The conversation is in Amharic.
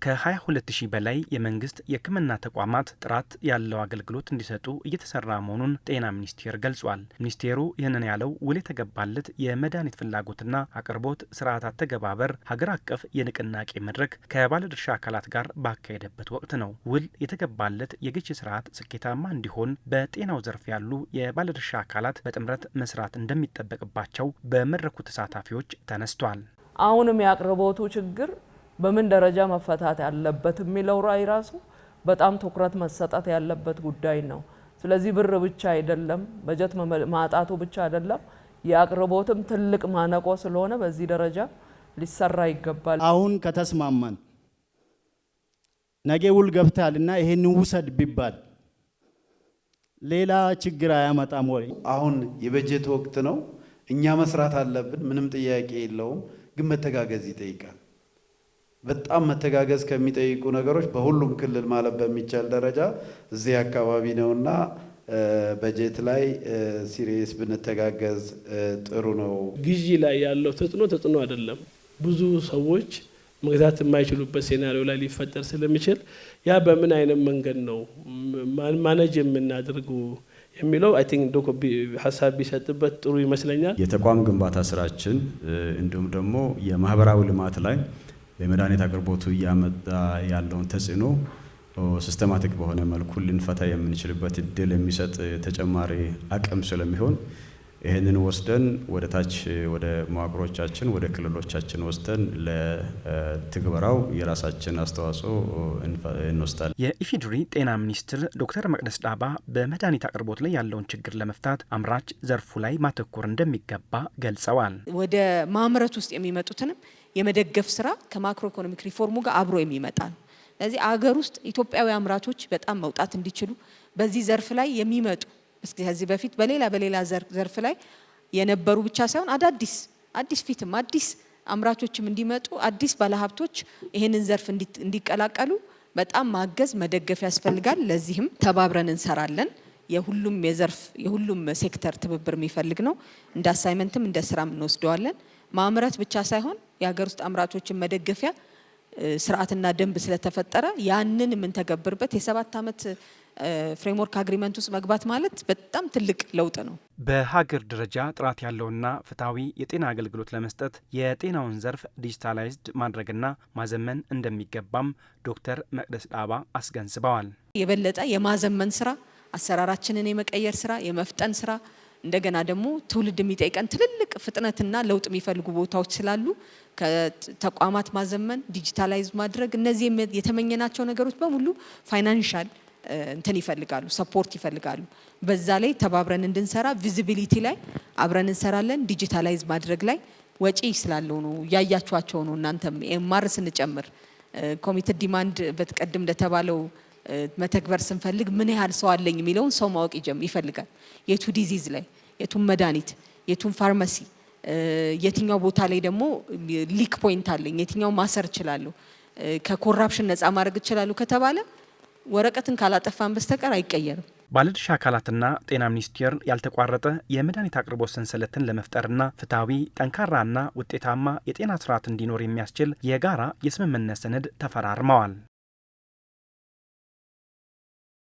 ከ22,000 በላይ የመንግስት የሕክምና ተቋማት ጥራት ያለው አገልግሎት እንዲሰጡ እየተሰራ መሆኑን ጤና ሚኒስቴር ገልጿል። ሚኒስቴሩ ይህንን ያለው ውል የተገባለት የመድኃኒት ፍላጎትና አቅርቦት ስርዓት አተገባበር ሀገር አቀፍ የንቅናቄ መድረክ ከባለድርሻ አካላት ጋር ባካሄደበት ወቅት ነው። ውል የተገባለት የግዥ ስርዓት ስኬታማ እንዲሆን በጤናው ዘርፍ ያሉ የባለድርሻ አካላት በጥምረት መስራት እንደሚጠበቅባቸው በመድረኩ ተሳታፊዎች ተነስቷል። አሁንም የአቅርቦቱ ችግር በምን ደረጃ መፈታት ያለበት የሚለው ራሱ በጣም ትኩረት መሰጠት ያለበት ጉዳይ ነው። ስለዚህ ብር ብቻ አይደለም፣ በጀት ማጣቱ ብቻ አይደለም፣ የአቅርቦትም ትልቅ ማነቆ ስለሆነ በዚህ ደረጃ ሊሰራ ይገባል። አሁን ከተስማማን ነገ ውል ገብታልና ይሄን ውሰድ ቢባል ሌላ ችግር አያመጣም ወይ? አሁን የበጀት ወቅት ነው። እኛ መስራት አለብን፣ ምንም ጥያቄ የለውም። ግን መተጋገዝ ይጠይቃል። በጣም መተጋገዝ ከሚጠይቁ ነገሮች በሁሉም ክልል ማለት በሚቻል ደረጃ እዚህ አካባቢ ነውና በጀት ላይ ሲሪየስ ብንተጋገዝ ጥሩ ነው። ግዢ ላይ ያለው ተጽዕኖ አይደለም። ብዙ ሰዎች መግዛት የማይችሉበት ሴናሪዮ ላይ ሊፈጠር ስለሚችል ያ በምን አይነት መንገድ ነው ማኔጅ የምናደርገው የሚለው አይ ቲንክ ዶኮ ሀሳብ ቢሰጥበት ጥሩ ይመስለኛል። የተቋም ግንባታ ስራችን እንዲሁም ደግሞ የማህበራዊ ልማት ላይ የመድኃኒት አቅርቦቱ እያመጣ ያለውን ተጽዕኖ ሲስተማቲክ በሆነ መልኩ ልንፈታ የምንችልበት እድል የሚሰጥ ተጨማሪ አቅም ስለሚሆን ይህንን ወስደን ወደ ታች ወደ መዋቅሮቻችን ወደ ክልሎቻችን ወስደን ለትግበራው የራሳችን አስተዋጽኦ እንወስዳለን። የኢፌዴሪ ጤና ሚኒስትር ዶክተር መቅደስ ዳባ በመድኃኒት አቅርቦት ላይ ያለውን ችግር ለመፍታት አምራች ዘርፉ ላይ ማተኮር እንደሚገባ ገልጸዋል። ወደ ማምረት ውስጥ የሚመጡትንም የመደገፍ ስራ ከማክሮ ኢኮኖሚክ ሪፎርሙ ጋር አብሮ የሚመጣ ነው። ስለዚህ አገር ውስጥ ኢትዮጵያዊ አምራቾች በጣም መውጣት እንዲችሉ በዚህ ዘርፍ ላይ የሚመጡ ከዚህ በፊት በሌላ ዘርፍ ላይ የነበሩ ብቻ ሳይሆን አዲስ ፊትም አዲስ አምራቾችም እንዲመጡ አዲስ ባለሀብቶች ይህንን ዘርፍ እንዲቀላቀሉ በጣም ማገዝ መደገፍ ያስፈልጋል። ለዚህም ተባብረን እንሰራለን። የሁሉም ሴክተር ትብብር የሚፈልግ ነው። እንደ አሳይመንትም እንደ ስራም እንወስደዋለን። ማምረት ብቻ ሳይሆን የሀገር ውስጥ አምራቾችን መደገፊያ ስርዓትና ደንብ ስለተፈጠረ ያንን የምንተገብርበት የ7 ዓመት ፍሬምወርክ አግሪመንት ውስጥ መግባት ማለት በጣም ትልቅ ለውጥ ነው። በሀገር ደረጃ ጥራት ያለውና ፍትሐዊ የጤና አገልግሎት ለመስጠት የጤናውን ዘርፍ ዲጂታላይዝድ ማድረግና ማዘመን እንደሚገባም ዶክተር መቅደስ ዳባ አስገንዝበዋል። የበለጠ የማዘመን ስራ፣ አሰራራችንን የመቀየር ስራ፣ የመፍጠን ስራ እንደገና ደግሞ ትውልድ የሚጠይቀን ትልልቅ ፍጥነትና ለውጥ የሚፈልጉ ቦታዎች ስላሉ ከተቋማት ማዘመን፣ ዲጂታላይዝ ማድረግ እነዚህ የተመኘናቸው ነገሮች በሙሉ ፋይናንሻል እንትን ይፈልጋሉ፣ ሰፖርት ይፈልጋሉ። በዛ ላይ ተባብረን እንድንሰራ ቪዚቢሊቲ ላይ አብረን እንሰራለን። ዲጂታላይዝ ማድረግ ላይ ወጪ ስላለው ነው፣ ያያችኋቸው ነው። እናንተም ኤምአር ስንጨምር ኮሚትድ ዲማንድ በተቀድም እንደተባለው መተግበር ስንፈልግ ምን ያህል ሰው አለኝ የሚለውን ሰው ማወቅ ይፈልጋል። የቱ ዲዚዝ ላይ የቱን መድኃኒት የቱን ፋርማሲ የትኛው ቦታ ላይ ደግሞ ሊክ ፖይንት አለኝ የትኛው ማሰር እችላለሁ ከኮራፕሽን ነፃ ማድረግ እችላለሁ ከተባለ ወረቀትን ካላጠፋን በስተቀር አይቀየርም። ባለድርሻ አካላትና ጤና ሚኒስቴር ያልተቋረጠ የመድኃኒት አቅርቦት ሰንሰለትን ለመፍጠርና ፍትሐዊ፣ ጠንካራና ውጤታማ የጤና ስርዓት እንዲኖር የሚያስችል የጋራ የስምምነት ሰነድ ተፈራርመዋል።